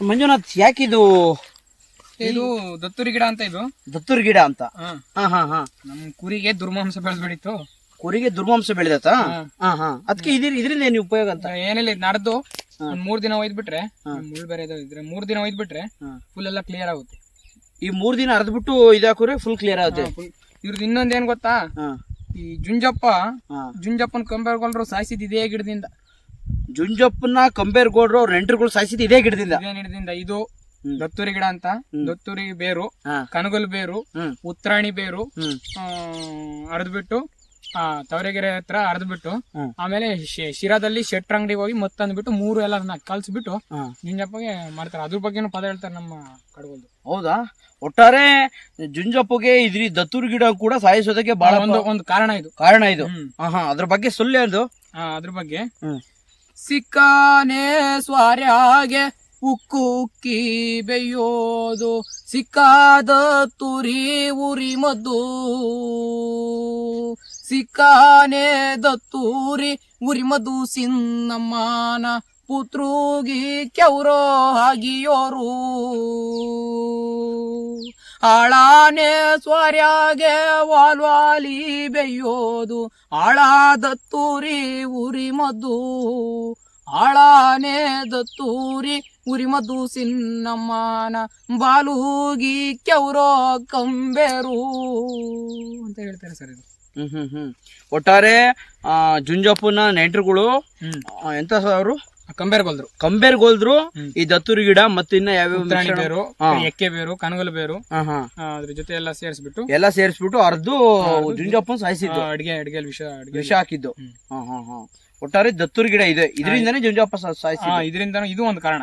ಮಂಜುನಾಥ್, ಯಾಕಿದು ಇದು ದತ್ತೂರಿ ಗಿಡ ಅಂತ. ಇದು ದತ್ತೂರಿ ಗಿಡ ಅಂತ. ನಮ್ ಕುರಿಗೆ ದುರ್ಮಾಂಸ ಬೆಳೆದ್ಬಿಡಿತ್ತು. ಕುರಿಗೆ ದುರ್ಮಾಂಸ ಬೆಳೆದತ್ತ. ಅದಕ್ಕೆ ಇದರಿಂದ ಏನ್ ಉಪಯೋಗ ಅಂತ? ಏನಿಲ್ಲ, ಇದು ನಡೆದು ಒಂದ್ 3 ದಿನ ಒಯ್ದ್ಬಿಟ್ರೆ, ಮುಳ್ಳು ಬೇರೆ ಇದ್ರೆ 3 ದಿನ ಒಯ್ದ್ಬಿಟ್ರೆ ಫುಲ್ ಎಲ್ಲ ಕ್ಲಿಯರ್ ಆಗುತ್ತೆ. ಈ 3 ದಿನ ಅರ್ದ್ಬಿಟ್ಟು ಇದಾಕುರೆ ಫುಲ್ ಕ್ಲಿಯರ್ ಆಗುತ್ತೆ. ಇವ್ರದ್ದು ಇನ್ನೊಂದ್ ಏನ್ ಗೊತ್ತಾ, ಈ ಜುಂಜಪ್ಪನ ಕಂಬೇರ್ಗೊಳ್ರು ಸಾಯಿಸಿದ್ ಇದೇ ಗಿಡದಿಂದ. ಜುಂಜಪ್ಪನ ಕಂಬೇರ್ಗೌಡ್ರು ಅವ್ರ ನೆಂಟರುಗಳು ಸಾಯಿಸಿದ್ ಇದೇ ಗಿಡದಿಂದ. ಇದು ದತ್ತೂರಿ ಗಿಡ ಅಂತ. ದತ್ತೂರಿ ಬೇರು, ಕನಗಲ್ ಬೇರು, ಉತ್ತರಾಣಿ ಬೇರು ಅರ್ದ್ಬಿಟ್ಟು ತವರೆಗೆರೆ ಹತ್ರ ಅರ್ದ್ಬಿಟ್ಟು ಆಮೇಲೆ ಶಿರಾದಲ್ಲಿ ಶೆಟ್ರ ಅಂಗಡಿಗೆ ಹೋಗಿ ಮತ್ತಂದ್ಬಿಟ್ಟು 3 ಎಲ್ಲ ಕಲ್ಸ್ಬಿಟ್ಟು ಜುಂಜಪ್ಪಗೆ ಮಾಡ್ತಾರೆ. ಅದ್ರ ಬಗ್ಗೆನೂ ಪದ ಹೇಳ್ತಾರೆ ನಮ್ಮ ಕಡಗೋಲ್ದು. ಹೌದಾ? ಒಟ್ಟಾರೆ ಜುಂಜಪ್ಪಗೆ ಇದ್ರಿ ದತ್ತೂರಿ ಗಿಡ ಕೂಡ ಸಾಯಿಸೋದಕ್ಕೆ ಬಹಳ ಒಂದು ಕಾರಣ ಇದು. ಅದ್ರ ಬಗ್ಗೆ ಸುಳ್ಳು ಅದು. ಅದ್ರ ಬಗ್ಗೆ ಸಿಕ್ಕಾನೆ ಸ್ವಾರ್ಯಾಗೆ ಉಕ್ಕು ಉಕ್ಕಿ ಬೆಯ್ಯೋದು, ಸಿಕ್ಕಾದ ತುರಿ ಉರಿ ಮದ್ದು, ಸಿಕ್ಕಾನೆ ದತ್ತೂರಿ ಉರಿ ಮದ್ದು ಸಿನ್ನಮ್ಮನ ಪುತ್ರುಗಿ ಕೆವ್ರೋ ಆಗಿಯೋರು, ಆಳಾನೆ ಸ್ವಾರ್ಯಾಗೆ ವಾಲ್ವಾಲಿ ಬೆಯ್ಯೋದು, ಆಳಾದತ್ತೂರಿ ಉರಿ ಮದ್ದು, ಆಳಾನೆ ದತ್ತೂರಿ ಉರಿ ಮದ್ದು ಸಿನ್ನಮ್ಮನ ಬಾಲೂಗಿ ಕೆವ್ರೋ ಕಂಬೇರು ಅಂತ ಹೇಳ್ತಾರೆ ಸರ್. ಇದು ಒಟ್ಟಾರೆ ಜುಂಜಪ್ಪನ ನೆಂಟರುಗಳು ಎಂತ ಅವರು ಕಂಬೇರ್ಗೋಲ್ದ್ರು ಈ ದತ್ತೂರಿ ಗಿಡ ಮತ್ತು ಇನ್ನ ಯಾವ್ಯಾವ ಬೇರು, ಎಕ್ಕೆ ಬೇರು, ಕನಗಲು ಬೇರು ಅದ್ರ ಜೊತೆ ಎಲ್ಲ ಸೇರಿಸ್ಬಿಟ್ಟು ಅರ್ದು ಜುಂಜಪ್ಪನ ಸಾಯಿಸಿದ್ದು. ಅಡಿಗೆ ವಿಷ ಹಾಕಿದ್ದು. ಒಟ್ಟಾರೆ ದತ್ತೂರಿ ಗಿಡ ಇದೆ, ಇದರಿಂದಾನೇ ಜುಂಜಪ್ಪ ಸಾಯಿಸಿ. ಇದರಿಂದ ಇದು ಒಂದು ಕಾರಣ.